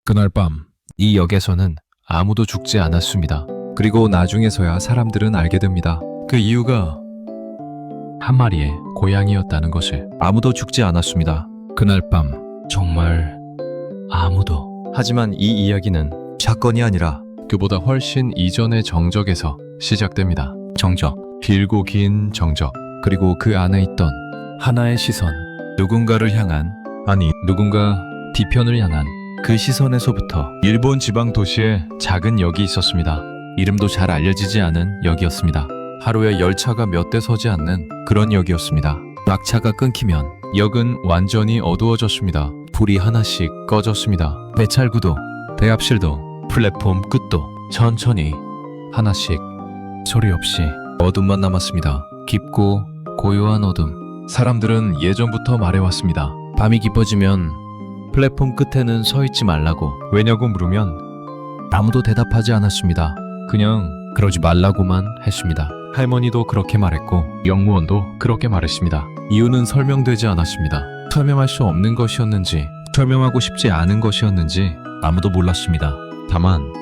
그날 밤 이 역에서는 아무도 죽지 않았습니다. 그리고 나중에서야 사람들은 알게 됩니다. 그 이유가 한 마리의 고양이였다는 것을. 아무도 죽지 않았습니다. 그날 밤 정말 아무도. 하지만 이 이야기는 사건이 아니라 그보다 훨씬 이전의 정적에서 시작됩니다. 정적, 길고 긴 정적. 그리고 그 안에 있던 하나의 시선, 누군가를 향한, 아니 누군가 뒤편을 향한 그 시선에서부터 일본 지방 도시에 작은 역이 있었습니다. 이름도 잘 알려지지 않은 역이었습니다. 하루에 열차가 몇 대 서지 않는 그런 역이었습니다. 막차가 끊기면 역은 완전히 어두워졌습니다. 불이 하나씩 꺼졌습니다. 배찰구도, 대합실도, 플랫폼 끝도 천천히 하나씩 소리 없이 어둠만 남았습니다. 깊고 고요한 어둠. 사람들은 예전부터 말해왔습니다. 밤이 깊어지면 플랫폼 끝에는 서 있지 말라고. 왜냐고 물으면 아무도 대답하지 않았습니다. 그냥 그러지 말라고만 했습니다. 할머니도 그렇게 말했고 영무원도 그렇게 말했습니다. 이유는 설명되지 않았습니다. 설명할 수 없는 것이었는지, 설명하고 싶지 않은 것이었는지 아무도 몰랐습니다. 다만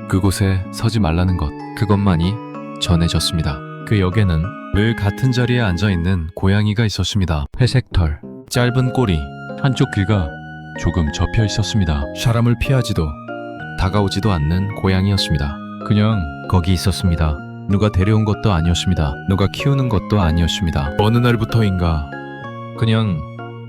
그곳에 서지 말라는 것, 그것만이 전해졌습니다. 그 역에는 늘 같은 자리에 앉아있는 고양이가 있었습니다. 회색 털, 짧은 꼬리, 한쪽 귀가 조금 접혀 있었습니다. 사람을 피하지도 다가오지도 않는 고양이였습니다. 그냥 거기 있었습니다. 누가 데려온 것도 아니었습니다. 누가 키우는 것도 아니었습니다. 어느 날부터인가 그냥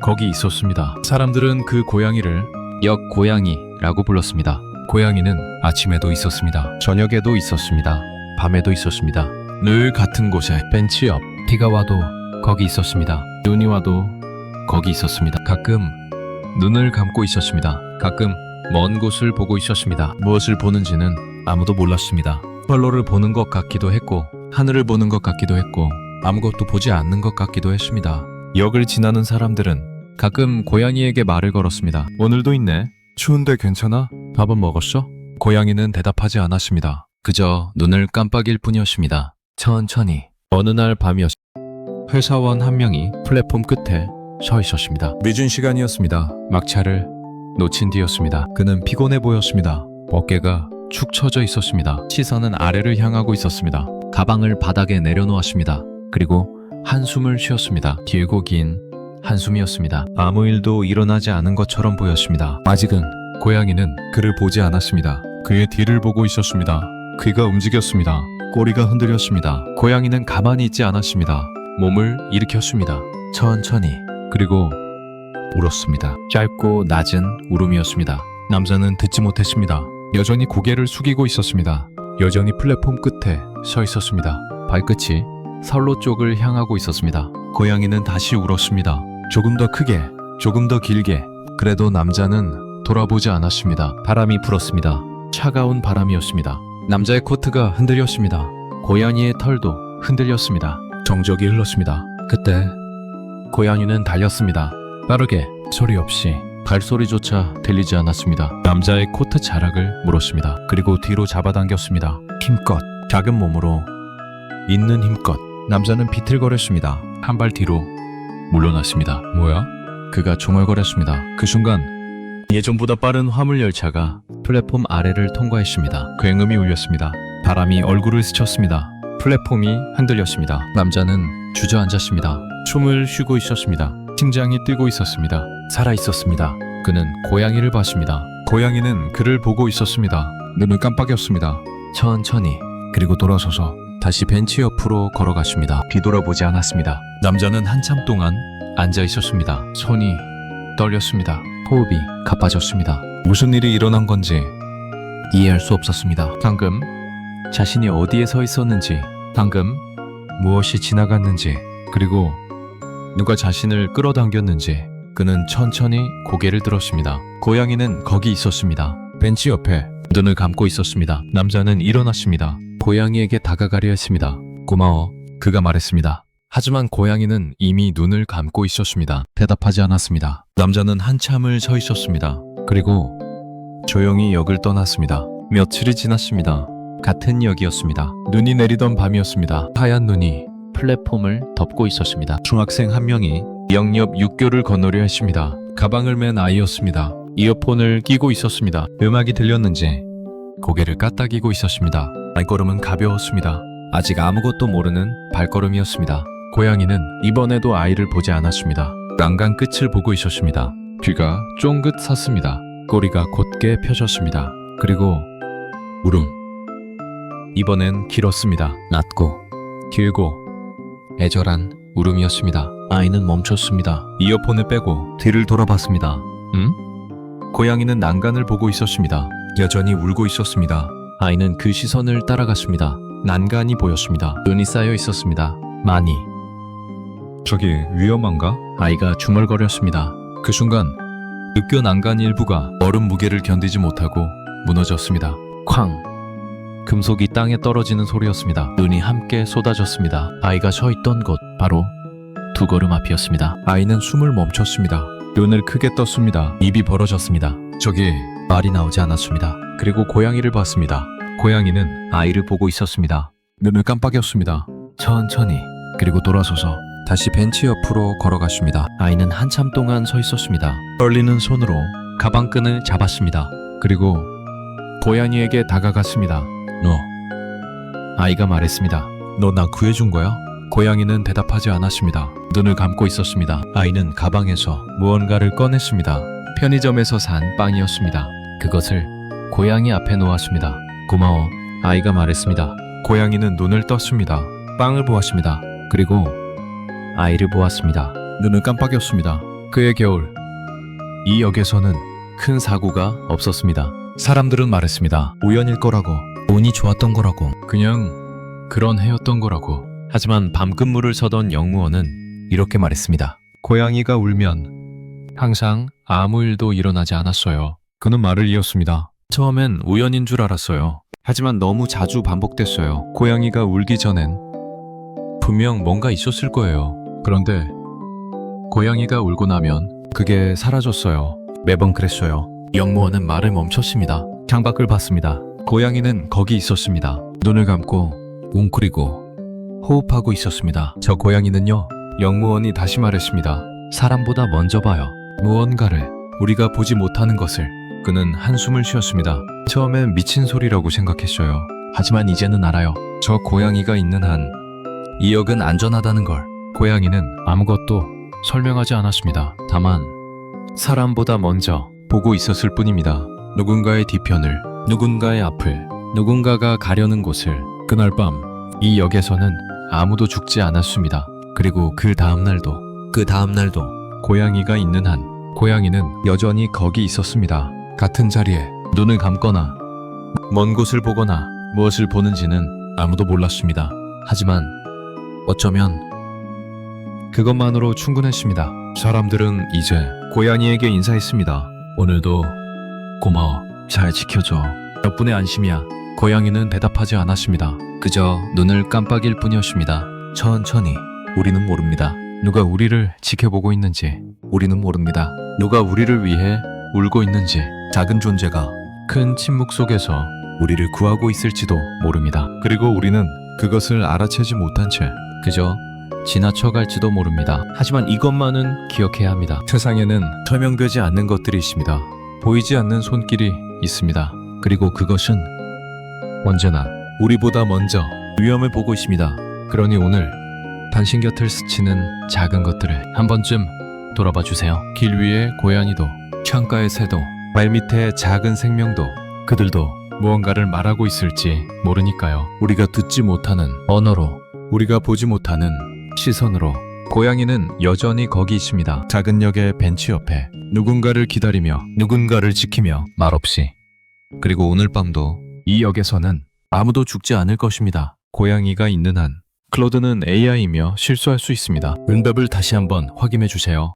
거기 있었습니다. 사람들은 그 고양이를 역 고양이라고 불렀습니다. 고양이는 아침에도 있었습니다. 저녁에도 있었습니다. 밤에도 있었습니다. 늘 같은 곳에 벤치 옆. 비가 와도 거기 있었습니다. 눈이 와도 거기 있었습니다. 가끔 눈을 감고 있었습니다. 가끔 먼 곳을 보고 있었습니다. 무엇을 보는지는 아무도 몰랐습니다. 별로를 보는 것 같기도 했고, 하늘을 보는 것 같기도 했고, 아무것도 보지 않는 것 같기도 했습니다. 역을 지나는 사람들은 가끔 고양이에게 말을 걸었습니다. 오늘도 있네. 추운데 괜찮아? 밥은 먹었어? 고양이는 대답하지 않았습니다. 그저 눈을 깜빡일 뿐이었습니다. 천천히. 어느 날 밤이었습니다. 회사원 한 명이 플랫폼 끝에 서 있었습니다. 늦은 시간이었습니다. 막차를 놓친 뒤였습니다. 그는 피곤해 보였습니다. 어깨가 축 처져 있었습니다. 시선은 아래를 향하고 있었습니다. 가방을 바닥에 내려놓았습니다. 그리고 한숨을 쉬었습니다. 길고 긴 한숨이었습니다. 아무 일도 일어나지 않은 것처럼 보였습니다. 아직은 고양이는 그를 보지 않았습니다. 그의 뒤를 보고 있었습니다. 귀가 움직였습니다. 꼬리가 흔들렸습니다. 고양이는 가만히 있지 않았습니다. 몸을 일으켰습니다. 천천히. 그리고 울었습니다. 짧고 낮은 울음이었습니다. 남자는 듣지 못했습니다. 여전히 고개를 숙이고 있었습니다. 여전히 플랫폼 끝에 서 있었습니다. 발끝이 선로 쪽을 향하고 있었습니다. 고양이는 다시 울었습니다. 조금 더 크게, 조금 더 길게. 그래도 남자는 돌아보지 않았습니다. 바람이 불었습니다. 차가운 바람이었습니다. 남자의 코트가 흔들렸습니다. 고양이의 털도 흔들렸습니다. 정적이 흘렀습니다. 그때 고양이는 달렸습니다. 빠르게, 소리 없이. 발소리조차 들리지 않았습니다. 남자의 코트 자락을 물었습니다. 그리고 뒤로 잡아당겼습니다. 힘껏, 작은 몸으로 있는 힘껏. 남자는 비틀거렸습니다. 한 발 뒤로 물러났습니다. 뭐야? 그가 중얼거렸습니다. 그 순간 예전보다 빠른 화물 열차가 플랫폼 아래를 통과했습니다. 굉음이 울렸습니다. 바람이 얼굴을 스쳤습니다. 플랫폼이 흔들렸습니다. 남자는 주저앉았습니다. 숨을 쉬고 있었습니다. 심장이 뛰고 있었습니다. 살아있었습니다. 그는 고양이를 봤습니다. 고양이는 그를 보고 있었습니다. 눈을 깜빡였습니다. 천천히. 그리고 돌아서서 다시 벤치 옆으로 걸어갔습니다. 뒤돌아보지 않았습니다. 남자는 한참 동안 앉아 있었습니다. 손이 떨렸습니다. 호흡이 가빠졌습니다. 무슨 일이 일어난 건지 이해할 수 없었습니다. 방금 자신이 어디에 서 있었는지, 방금 무엇이 지나갔는지, 그리고 누가 자신을 끌어당겼는지. 그는 천천히 고개를 들었습니다. 고양이는 거기 있었습니다. 벤치 옆에 눈을 감고 있었습니다. 남자는 일어났습니다. 고양이에게 다가가려 했습니다. 고마워. 그가 말했습니다. 하지만 고양이는 이미 눈을 감고 있었습니다. 대답하지 않았습니다. 남자는 한참을 서 있었습니다. 그리고 조용히 역을 떠났습니다. 며칠이 지났습니다. 같은 역이었습니다. 눈이 내리던 밤이었습니다. 하얀 눈이 플랫폼을 덮고 있었습니다. 중학생 한 명이 역 옆 육교를 건너려 했습니다. 가방을 맨 아이였습니다. 이어폰을 끼고 있었습니다. 음악이 들렸는지 고개를 까딱이고 있었습니다. 발걸음은 가벼웠습니다. 아직 아무것도 모르는 발걸음이었습니다. 고양이는 이번에도 아이를 보지 않았습니다. 난간 끝을 보고 있었습니다. 귀가 쫑긋 섰습니다. 꼬리가 곧게 펴졌습니다. 그리고 울음. 이번엔 길었습니다. 낮고 길고 애절한 울음이었습니다. 아이는 멈췄습니다. 이어폰을 빼고 뒤를 돌아봤습니다. 고양이는 난간을 보고 있었습니다. 여전히 울고 있었습니다. 아이는 그 시선을 따라갔습니다. 난간이 보였습니다. 눈이 쌓여 있었습니다. 많이. 저기 위험한가? 아이가 중얼거렸습니다. 그 순간 느껴 난간 일부가 얼음 무게를 견디지 못하고 무너졌습니다. 쾅! 금속이 땅에 떨어지는 소리였습니다. 눈이 함께 쏟아졌습니다. 아이가 서 있던 곳 바로 두 걸음 앞이었습니다. 아이는 숨을 멈췄습니다. 눈을 크게 떴습니다. 입이 벌어졌습니다. 저기 말이 나오지 않았습니다. 그리고 고양이를 봤습니다. 고양이는 아이를 보고 있었습니다. 눈을 깜빡였습니다. 천천히 그리고 돌아서서 다시 벤치 옆으로 걸어갔습니다. 아이는 한참 동안 서 있었습니다. 떨리는 손으로 가방끈을 잡았습니다. 그리고 고양이에게 다가갔습니다. 너. 아이가 말했습니다. 너 나 구해준 거야? 고양이는 대답하지 않았습니다. 눈을 감고 있었습니다. 아이는 가방에서 무언가를 꺼냈습니다. 편의점에서 산 빵이었습니다. 그것을 고양이 앞에 놓았습니다. 고마워. 아이가 말했습니다. 고양이는 눈을 떴습니다. 빵을 보았습니다. 그리고 아이를 보았습니다. 눈을 깜빡였습니다. 그의 겨울. 이 역에서는 큰 사고가 없었습니다. 사람들은 말했습니다. 우연일 거라고. 운이 좋았던 거라고. 그냥 그런 해였던 거라고. 하지만 밤근무를 서던 영무원은 이렇게 말했습니다. 고양이가 울면 항상 아무 일도 일어나지 않았어요. 그는 말을 이었습니다. 처음엔 우연인 줄 알았어요. 하지만 너무 자주 반복됐어요. 고양이가 울기 전엔 분명 뭔가 있었을 거예요. 그런데 고양이가 울고 나면 그게 사라졌어요. 매번 그랬어요. 영무원은 말을 멈췄습니다. 창밖을 봤습니다. 고양이는 거기 있었습니다. 눈을 감고 웅크리고 호흡하고 있었습니다. 저 고양이는요. 영무원이 다시 말했습니다. 사람보다 먼저 봐요. 무언가를, 우리가 보지 못하는 것을. 그는 한숨을 쉬었습니다. 처음엔 미친 소리라고 생각했어요. 하지만 이제는 알아요. 저 고양이가 있는 한 이 역은 안전하다는 걸. 고양이는 아무것도 설명하지 않았습니다. 다만 사람보다 먼저 보고 있었을 뿐입니다. 누군가의 뒤편을, 누군가의 앞을, 누군가가 가려는 곳을. 그날 밤 이 역에서는 아무도 죽지 않았습니다. 그리고 그 다음날도 고양이가 있는 한 고양이는 여전히 거기 있었습니다. 같은 자리에 눈을 감거나 먼 곳을 보거나 무엇을 보는지는 아무도 몰랐습니다. 하지만 어쩌면 그것만으로 충분했습니다. 사람들은 이제 고양이에게 인사했습니다. 오늘도 고마워. 잘 지켜줘. 덕분에 안심이야. 고양이는 대답하지 않았습니다. 그저 눈을 깜빡일 뿐이었습니다. 천천히. 우리는 모릅니다. 누가 우리를 지켜보고 있는지. 우리는 모릅니다. 누가 우리를 위해 울고 있는지. 작은 존재가 큰 침묵 속에서 우리를 구하고 있을지도 모릅니다. 그리고 우리는 그것을 알아채지 못한 채 그저 지나쳐갈지도 모릅니다. 하지만 이것만은 기억해야 합니다. 세상에는 설명되지 않는 것들이 있습니다. 보이지 않는 손길이 있습니다. 그리고 그것은 언제나 우리보다 먼저 위험을 보고 있습니다. 그러니 오늘 당신 곁을 스치는 작은 것들을 한 번쯤 돌아봐 주세요. 길 위의 고양이도, 창가의 새도, 발밑의 작은 생명도, 그들도 무언가를 말하고 있을지 모르니까요. 우리가 듣지 못하는 언어로, 우리가 보지 못하는 시선으로. 고양이는 여전히 거기 있습니다. 작은 역의 벤치 옆에 누군가를 기다리며, 누군가를 지키며, 말없이. 그리고 오늘 밤도 이 역에서는 아무도 죽지 않을 것입니다. 고양이가 있는 한. 클로드는 AI이며 실수할 수 있습니다. 응답을 다시 한번 확인해 주세요.